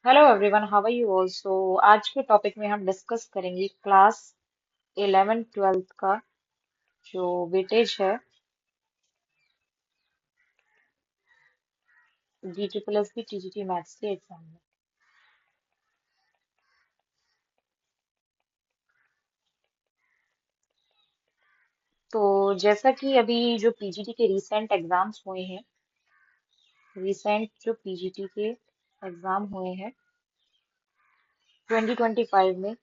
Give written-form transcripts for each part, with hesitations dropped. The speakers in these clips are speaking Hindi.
Hello everyone, how are you all. So आज के टॉपिक में हम डिस्कस करेंगे क्लास 11 ट्वेल्थ का जो वेटेज है G triple S B TGT maths के एग्जाम में। तो जैसा कि अभी जो पीजीटी के रिसेंट एग्जाम्स हुए हैं, रिसेंट जो पीजीटी के एग्जाम हुए हैं 2025 में,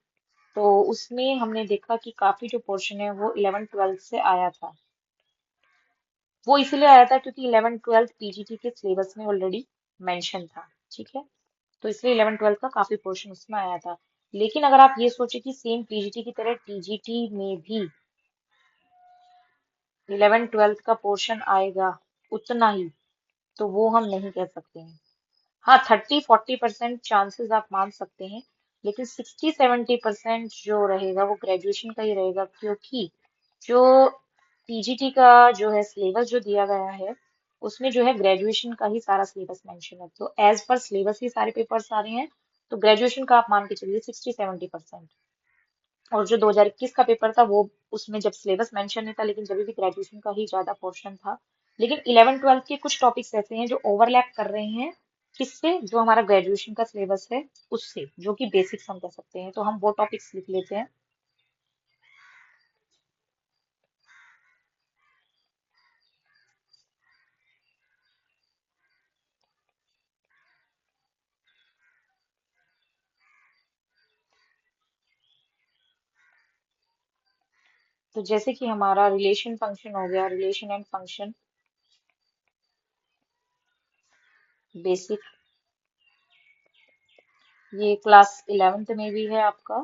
तो उसमें हमने देखा कि काफी जो पोर्शन है वो 11 ट्वेल्थ से आया था। वो इसलिए आया था क्योंकि 11 ट्वेल्थ पीजीटी के सिलेबस में ऑलरेडी मेंशन था। ठीक है, तो इसलिए 11 ट्वेल्थ का काफी पोर्शन उसमें आया था। लेकिन अगर आप ये सोचे कि सेम पीजीटी की तरह टीजीटी में भी 11 ट्वेल्थ का पोर्शन आएगा उतना ही, तो वो हम नहीं कह सकते हैं। हाँ, 30-40% चांसेस आप मान सकते हैं, लेकिन 60-70% जो रहेगा वो ग्रेजुएशन का ही रहेगा, क्योंकि जो पीजीटी का जो है सिलेबस जो दिया गया है उसमें जो है ग्रेजुएशन का ही सारा सिलेबस मेंशन है। तो एज पर सिलेबस ही सारे पेपर्स आ रहे हैं, तो ग्रेजुएशन का आप मान के चलिए 60-70%। और जो 2021 का पेपर था वो, उसमें जब सिलेबस मेंशन नहीं था, लेकिन जब भी ग्रेजुएशन का ही ज्यादा पोर्शन था। लेकिन 11 ट्वेल्थ के कुछ टॉपिक्स ऐसे हैं जो ओवरलैप कर रहे हैं, किससे, जो हमारा ग्रेजुएशन का सिलेबस है उससे, जो कि बेसिक्स हम कह सकते हैं। तो हम वो टॉपिक्स लिख लेते हैं। तो जैसे कि हमारा रिलेशन फंक्शन हो गया, रिलेशन एंड फंक्शन बेसिक, ये क्लास 11th में भी है आपका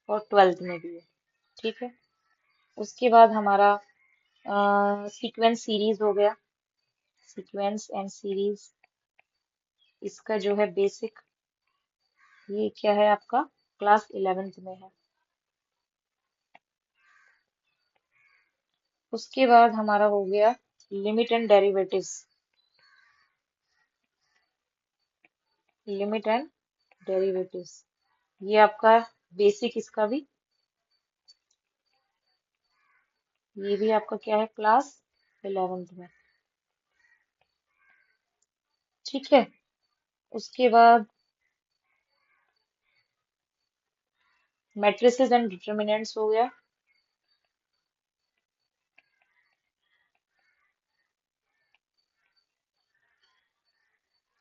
और 12th में भी है। ठीक है, उसके बाद हमारा सीक्वेंस सीरीज हो गया, सीक्वेंस एंड सीरीज, इसका जो है बेसिक, ये क्या है आपका क्लास 11th में है। उसके बाद हमारा हो गया limit and derivatives, limit and derivatives, ये आपका बेसिक, इसका भी, ये भी आपका क्या है क्लास 11th में। ठीक है, उसके बाद मैट्रिसेस एंड डिटर्मिनेंट्स हो गया,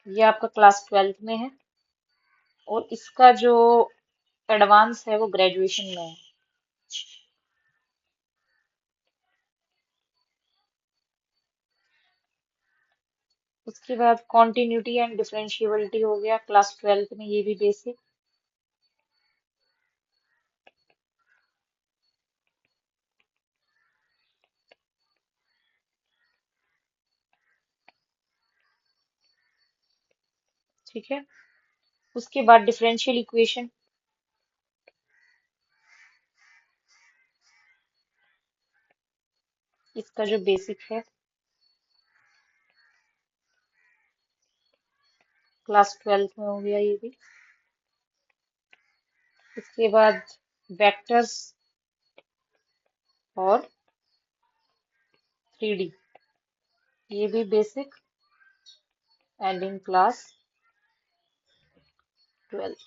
ये आपका क्लास 12th में है। और इसका जो एडवांस है वो ग्रेजुएशन में है। उसके बाद कॉन्टिन्यूटी एंड डिफरेंशिएबिलिटी हो गया क्लास 12th में, ये भी बेसिक। ठीक है, उसके बाद डिफरेंशियल इक्वेशन, इसका जो बेसिक है क्लास 12th में हो गया ये भी। इसके बाद वेक्टर्स और 3D, ये भी basic and in class 12th।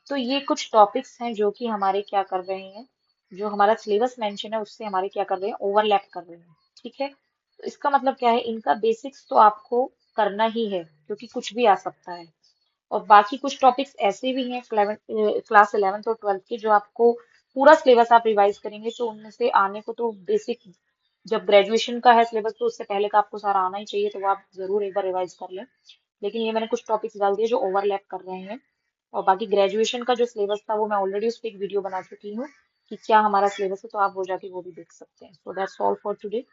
तो ये कुछ टॉपिक्स हैं जो कि हमारे क्या कर रहे हैं, जो हमारा सिलेबस मेंशन है उससे हमारे क्या कर रहे हैं, ओवरलैप कर रहे हैं। ठीक है, तो इसका मतलब क्या है, इनका बेसिक्स तो आपको करना ही है, क्योंकि कुछ भी आ सकता है। और बाकी कुछ टॉपिक्स ऐसे भी हैं क्लास 11th और 12th के, जो आपको पूरा सिलेबस आप रिवाइज करेंगे तो उनमें से आने को तो बेसिक, जब ग्रेजुएशन का है सिलेबस तो उससे पहले का आपको सारा आना ही चाहिए, तो वो आप जरूर एक बार रिवाइज कर लें। लेकिन ये मैंने कुछ टॉपिक्स डाल दिए जो ओवरलैप कर रहे हैं। और बाकी ग्रेजुएशन का जो सिलेबस था वो मैं ऑलरेडी उस पर एक वीडियो बना चुकी हूँ कि क्या हमारा सिलेबस है, तो आप वो जाके वो भी देख सकते हैं। So that's all for today.